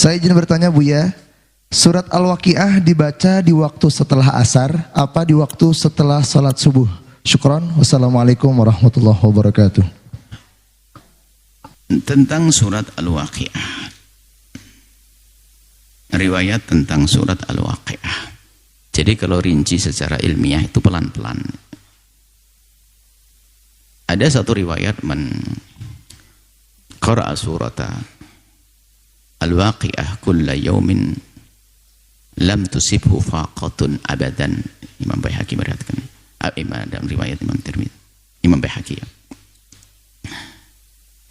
Saya izin bertanya Buya, surat Al-Waqiah dibaca di waktu setelah asar, apa di waktu setelah salat subuh? Syukron. Wassalamualaikum warahmatullahi wabarakatuh. Tentang surat Al-Waqiah, riwayat tentang surat Al-Waqiah. Jadi kalau rinci secara ilmiah itu pelan-pelan. Ada satu riwayat man qara'a surata Al-Waqiah kulla yawmin lam tusibhu faqatun abadan. Imam Baihaqi meriwayatkan. Dalam riwayat Imam Tirmidzi. Imam Baihaqi ya.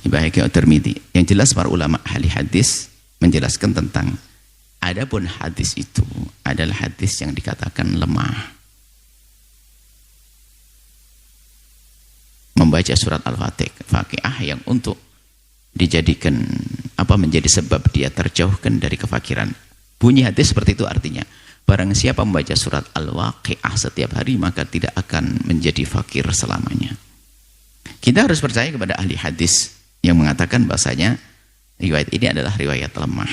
Baihaqi Tirmidzi. Yang jelas para ulama ahli hadis menjelaskan tentang adapun hadis itu adalah hadis yang dikatakan lemah. Membaca surat Al-Waqiah yang untuk dijadikan menjadi sebab dia terjauhkan dari kefakiran. Bunyi hadis seperti itu artinya, barang siapa membaca surat Al-Waqiah setiap hari maka tidak akan menjadi fakir selamanya. Kita harus percaya kepada ahli hadis yang mengatakan bahasanya riwayat ini adalah riwayat lemah.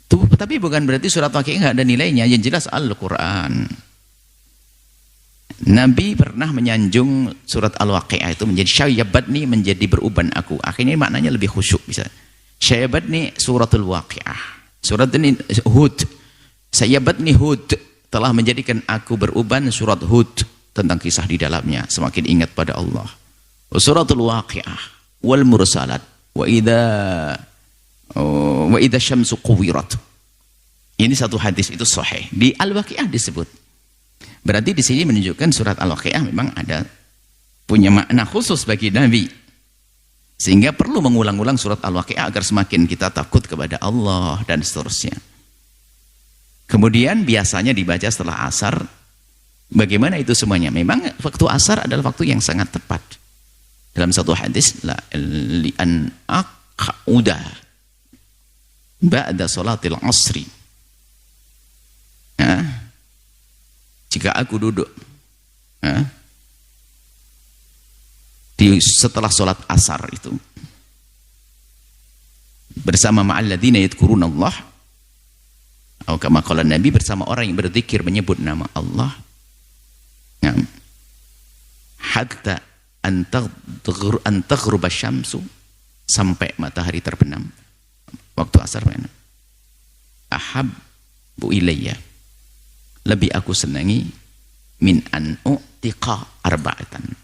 Tapi bukan berarti surat Waqiah nggak ada nilainya. Yang jelas Al-Quran. Nabi pernah menyanjung surat Al-Waqiah itu menjadi syayabatni, menjadi beruban aku. Akhirnya maknanya lebih khusyuk bisa. Syayabatni suratul Waqiah. Surat ini Hud. Syayabatni Hud telah menjadikan aku beruban surat Hud tentang kisah di dalamnya. Semakin ingat pada Allah. Suratul Waqiah wal mursalat wa idza syamsu kuwirat. Ini satu hadis itu sahih. Di Al-Waqiah disebut. Berarti di sini menunjukkan surat Al-Waqiah memang ada punya makna khusus bagi Nabi. Sehingga perlu mengulang-ulang surat Al-Waqiah agar semakin kita takut kepada Allah dan seterusnya. Kemudian biasanya dibaca setelah asar. Bagaimana itu semuanya? Memang waktu asar adalah waktu yang sangat tepat. Dalam satu hadis li'an aq'uda ba'da salatil asri. Jika aku duduk setelah sholat asar itu bersama ma'alladzina yadhkuruna Allah, atau kama qala Nabi, bersama orang yang berzikir menyebut nama Allah, hatta an taghruba syamsu, sampai matahari terbenam waktu asar. Ahabbu ilayya, lebih aku senangi min an u'tiqa arba'atan.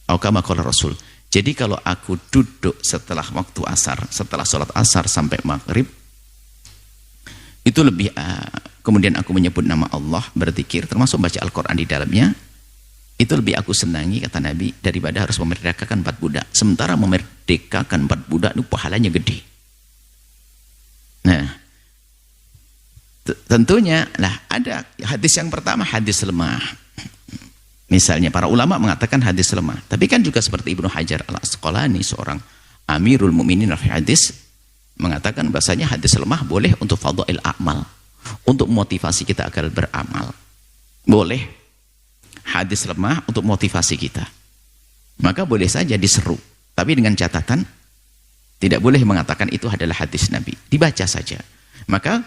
Atau kama qala Rasul. Jadi kalau aku duduk setelah waktu asar, setelah sholat asar sampai maghrib, itu lebih kemudian aku menyebut nama Allah, berzikir, termasuk baca Al-Quran di dalamnya, itu lebih aku senangi, kata Nabi, daripada harus memerdekakan 4 budak. Sementara memerdekakan 4 budak itu pahalanya gede. Nah, tentunya lah ada hadis yang pertama, hadis lemah. Misalnya para ulama mengatakan hadis lemah, tapi kan juga seperti Ibnu Hajar Al-Asqalani, seorang Amirul Mukminin fi hadis, mengatakan bahasanya hadis lemah boleh untuk fadhail a'mal, untuk motivasi kita agar beramal. Boleh hadis lemah untuk motivasi kita. Maka boleh saja diseru, tapi dengan catatan tidak boleh mengatakan itu adalah hadis Nabi. Dibaca saja. Maka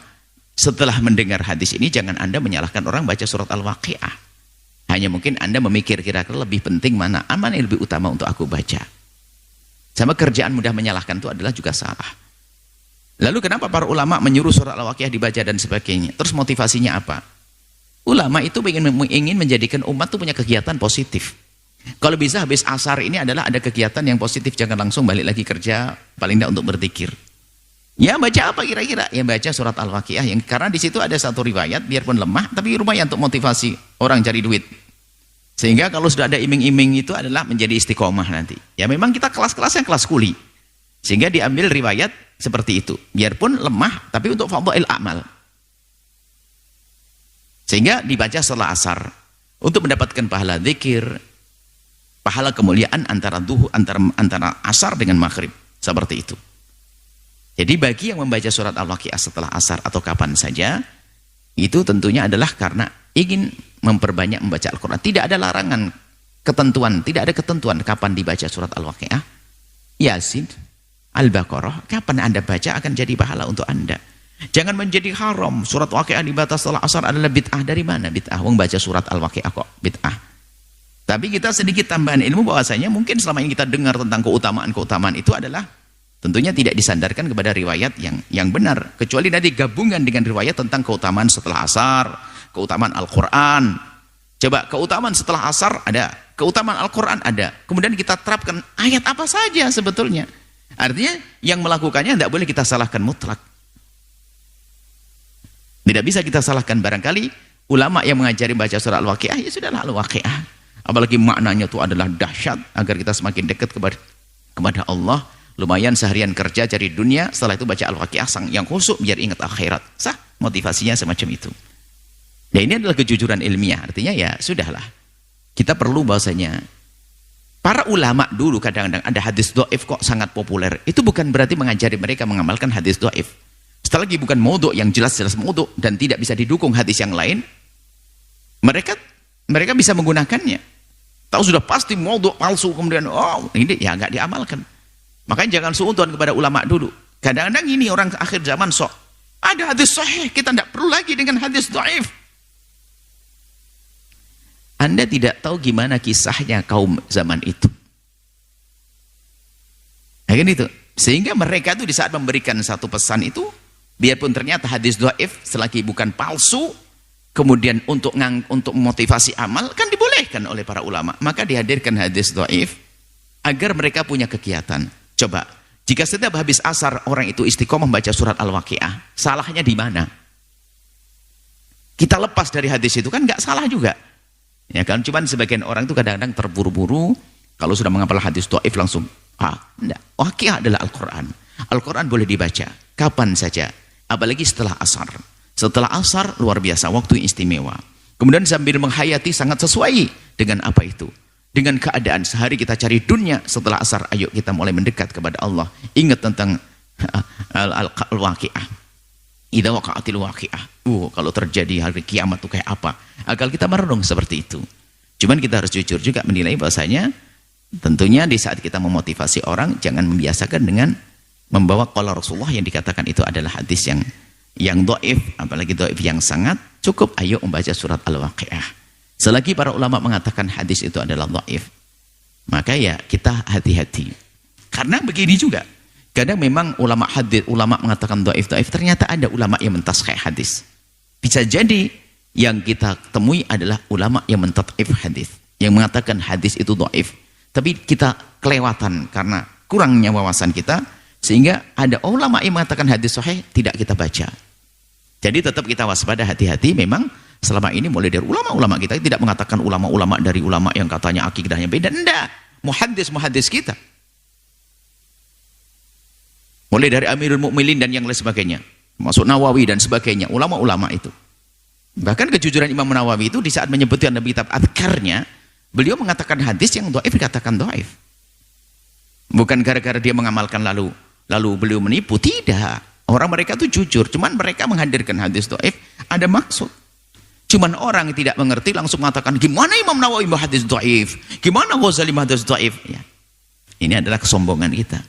setelah mendengar hadis ini, jangan Anda menyalahkan orang baca surat Al-Waqiah. Hanya mungkin Anda memikir kira-kira lebih penting mana, aman yang lebih utama untuk aku baca. Sama kerjaan mudah menyalahkan itu adalah juga salah. Lalu kenapa para ulama menyuruh surat Al-Waqiah dibaca dan sebagainya? Terus motivasinya apa? Ulama itu ingin menjadikan umat itu punya kegiatan positif. Kalau bisa habis asar ini adalah ada kegiatan yang positif, jangan langsung balik lagi kerja, paling tidak untuk berzikir. Ya baca apa kira-kira? Ya baca surat Al-Waqiah, yang karena di situ ada satu riwayat, biarpun lemah, tapi lumayan untuk motivasi orang cari duit. Sehingga kalau sudah ada iming-iming itu adalah menjadi istiqomah nanti. Ya memang kita kelas-kelasnya kelas kuli. Sehingga diambil riwayat seperti itu. Biarpun lemah, tapi untuk fadhail a'mal. Sehingga dibaca setelah asar untuk mendapatkan pahala zikir, pahala kemuliaan antara asar dengan maghrib, seperti itu. Jadi bagi yang membaca surat Al-Waqiah setelah asar atau kapan saja, itu tentunya adalah karena ingin memperbanyak membaca Al-Quran. Tidak ada larangan, ketentuan, tidak ada ketentuan kapan dibaca surat Al-Waqiah, Yasin, Al-Baqarah, kapan Anda baca akan jadi pahala untuk Anda. Jangan menjadi haram. Surat Waqiah dibaca setelah asar adalah bid'ah. Dari mana bid'ah? Wong baca surat Al-Waqiah kok bid'ah. Tapi kita sedikit tambahan ilmu bahwasanya mungkin selama ini kita dengar tentang keutamaan-keutamaan itu adalah tentunya tidak disandarkan kepada riwayat yang benar. Kecuali nanti gabungan dengan riwayat tentang keutamaan setelah asar, keutamaan Al-Quran. Coba keutamaan setelah asar ada, keutamaan Al-Quran ada. Kemudian kita terapkan ayat apa saja sebetulnya. Artinya yang melakukannya tidak boleh kita salahkan mutlak. Tidak bisa kita salahkan. Barangkali ulama yang mengajari baca surah Al-Waqiah, ya sudahlah Al-Waqiah. Apalagi maknanya itu adalah dahsyat agar kita semakin dekat kepada Allah. Lumayan seharian kerja cari dunia, setelah itu baca Al-Waqiah yang khusyuk biar ingat akhirat. Sah, motivasinya semacam itu. Ya ini adalah kejujuran ilmiah. Artinya ya sudahlah. Kita perlu bahwasanya para ulama dulu kadang-kadang ada hadis dhaif kok sangat populer. Itu bukan berarti mengajari mereka mengamalkan hadis dhaif. Setelah lagi bukan maudhu yang jelas-jelas maudhu dan tidak bisa didukung hadis yang lain, mereka bisa menggunakannya. Tahu sudah pasti maudhu palsu kemudian ini ya nggak diamalkan. Makanya jangan suudzon kepada ulama dulu. Kadang-kadang ini orang akhir zaman sok ada hadis sahih, kita tidak perlu lagi dengan hadis dhaif. Anda tidak tahu gimana kisahnya kaum zaman itu. Nah, kan itu. Sehingga mereka itu di saat memberikan satu pesan itu, biarpun ternyata hadis dhaif selagi bukan palsu, kemudian untuk memotivasi amal kan dibolehkan oleh para ulama. Maka dihadirkan hadis dhaif agar mereka punya kegiatan. Coba, jika setiap habis asar orang itu istiqomah membaca surat Al-Waqiah, salahnya di mana? Kita lepas dari hadis itu kan nggak salah juga. Ya kan, cuman sebagian orang itu kadang-kadang terburu-buru kalau sudah menghafal hadis dhaif langsung enggak. Waqiah adalah Al-Qur'an. Al-Qur'an boleh dibaca kapan saja, apalagi setelah asar. Setelah asar luar biasa, waktu yang istimewa. Kemudian sambil menghayati sangat sesuai dengan apa itu? Dengan keadaan sehari kita cari dunia, setelah asar ayo kita mulai mendekat kepada Allah. Ingat tentang Al-Waqiah. Idza waqa'atil waqi'ah. Kalau terjadi hari kiamat itu kayak apa? Agar kita merenung seperti itu. Cuman kita harus jujur juga menilai bahasanya tentunya di saat kita memotivasi orang jangan membiasakan dengan membawa qala Rasulullah yang dikatakan itu adalah hadis yang dhaif, apalagi dhaif yang sangat. Cukup ayo membaca surat Al-Waqiah. Selagi para ulama mengatakan hadis itu adalah dhaif, maka ya kita hati-hati. Karena begini juga. Kadang memang ulama hadis, ulama mengatakan dhaif, ternyata ada ulama yang mentaskhih hadis. Bisa jadi yang kita temui adalah ulama yang mentad'if hadis, yang mengatakan hadis itu dhaif. Tapi kita kelewatan karena kurangnya wawasan kita, sehingga ada ulama yang mengatakan hadis sahih tidak kita baca. Jadi tetap kita waspada, hati-hati. Memang selama ini mulai dari ulama-ulama kita tidak mengatakan ulama-ulama dari ulama yang katanya akidahnya beda. Enggak, muhaddis kita. Mulai dari Amirul Mukminin dan yang lain sebagainya, masuk Nawawi dan sebagainya, ulama-ulama itu. Bahkan kejujuran Imam Nawawi itu di saat menyebutkan Nabi kitab Adkarnya, beliau mengatakan hadis yang dhaif dikatakan dhaif. Bukan gara-gara dia mengamalkan lalu beliau menipu, tidak. Orang mereka itu jujur, cuman mereka menghadirkan hadis dhaif ada maksud. Cuman orang yang tidak mengerti langsung mengatakan gimana Imam Nawawi hadis dhaif, gimana Ghazali hadis dhaif. Ya. Ini adalah kesombongan kita.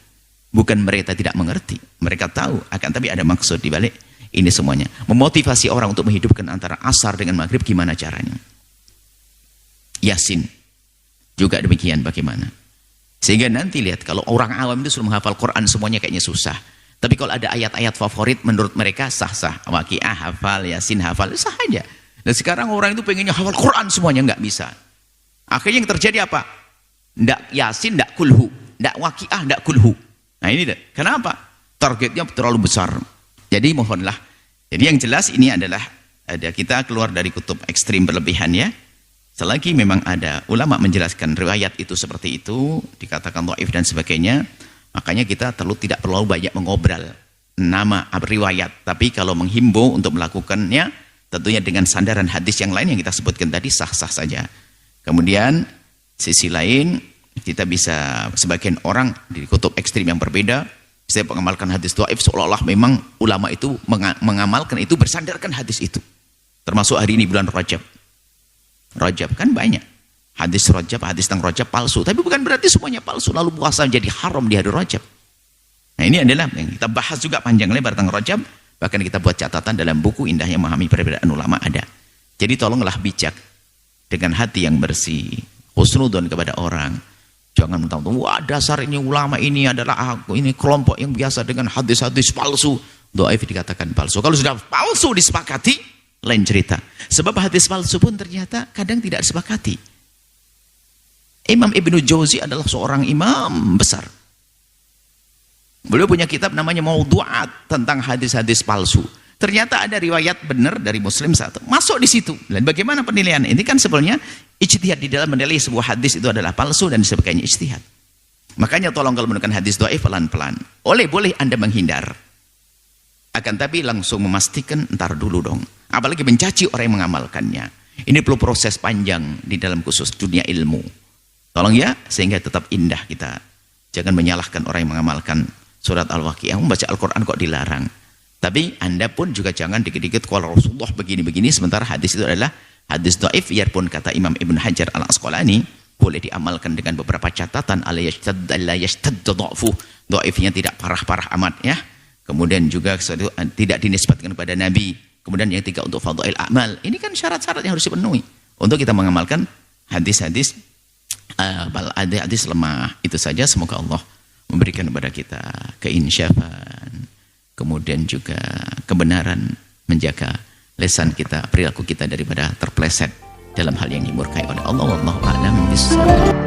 Bukan mereka tidak mengerti, mereka tahu, akan tapi ada maksud di balik ini semuanya. Memotivasi orang untuk menghidupkan antara asar dengan maghrib, gimana caranya? Yasin juga demikian bagaimana? Sehingga nanti lihat, kalau orang awam itu sudah menghafal Quran semuanya kayaknya susah. Tapi kalau ada ayat-ayat favorit menurut mereka sah-sah. Waqiah hafal, Yasin hafal, sah aja. Dan sekarang orang itu pengennya hafal Quran semuanya, nggak bisa. Akhirnya yang terjadi apa? Ndak Yasin, ndak kulhu, ndak Waqiah, ndak kulhu. Nah ini deh, kenapa? Targetnya terlalu besar. Jadi mohonlah. Jadi yang jelas ini adalah ada kita keluar dari kutub ekstrim berlebihan ya. Selagi memang ada ulama menjelaskan riwayat itu seperti itu, dikatakan dhaif dan sebagainya, makanya kita tidak perlu banyak mengobrol nama riwayat. Tapi kalau menghimbau untuk melakukannya, tentunya dengan sandaran hadis yang lain yang kita sebutkan tadi sah-sah saja. Kemudian sisi lain, kita bisa sebagian orang di kutub ekstrim yang berbeda, saya mengamalkan hadis dhaif seolah-olah memang ulama itu mengamalkan itu bersandarkan hadis itu. Termasuk hari ini bulan Rajab. Rajab kan banyak hadis Rajab, hadis tentang Rajab palsu. Tapi bukan berarti semuanya palsu lalu puasa menjadi haram di hari Rajab. Nah ini adalah yang kita bahas juga panjang lebar tentang Rajab. Bahkan kita buat catatan dalam buku Indahnya Memahami Perbedaan Ulama ada. Jadi tolonglah bijak dengan hati yang bersih. Husnudon kepada orang. Jangan mentang-mentang, wah dasar ini ulama ini adalah ini kelompok yang biasa dengan hadis-hadis palsu. Dhaif dikatakan palsu. Kalau sudah palsu disepakati, lain cerita. Sebab hadis palsu pun ternyata kadang tidak disepakati. Imam Ibnu Jauzi adalah seorang imam besar. Beliau punya kitab namanya Maudhu'at tentang hadis-hadis palsu. Ternyata ada riwayat benar dari Muslim satu. Masuk di situ. Dan bagaimana penilaian? Ini kan sebenarnya ijtihad di dalam menilai sebuah hadis itu adalah palsu dan sebagainya ijtihad. Makanya tolong kalau menemukan hadis dhaif pelan-pelan. Boleh Anda menghindar. Akan tapi langsung memastikan entar dulu dong. Apalagi mencaci orang yang mengamalkannya. Ini perlu proses panjang di dalam khusus dunia ilmu. Tolong ya, sehingga tetap indah kita. Jangan menyalahkan orang yang mengamalkan surat Al-Waqiah. Membaca Al-Quran kok dilarang. Tapi Anda pun juga jangan dikit-dikit kalau Rasulullah begini-begini. Sementara hadis itu adalah hadis dhaif. Biarpun kata Imam Ibn Hajar Al-Asqalani, boleh diamalkan dengan beberapa catatan. Ala yashtadda dha'fu. Dhaifnya tidak parah-parah amat ya. Kemudian juga tidak dinisbatkan kepada Nabi. Kemudian yang tiga untuk fadhail a'mal. Ini kan syarat-syarat yang harus dipenuhi. Untuk kita mengamalkan hadis-hadis hadis lemah. Itu saja, semoga Allah memberikan kepada kita keinsyafan. Kemudian juga kebenaran, menjaga lisan kita, perilaku kita daripada terpleset dalam hal yang dimurkai oleh Allah. Wallahu a'lam bishawab.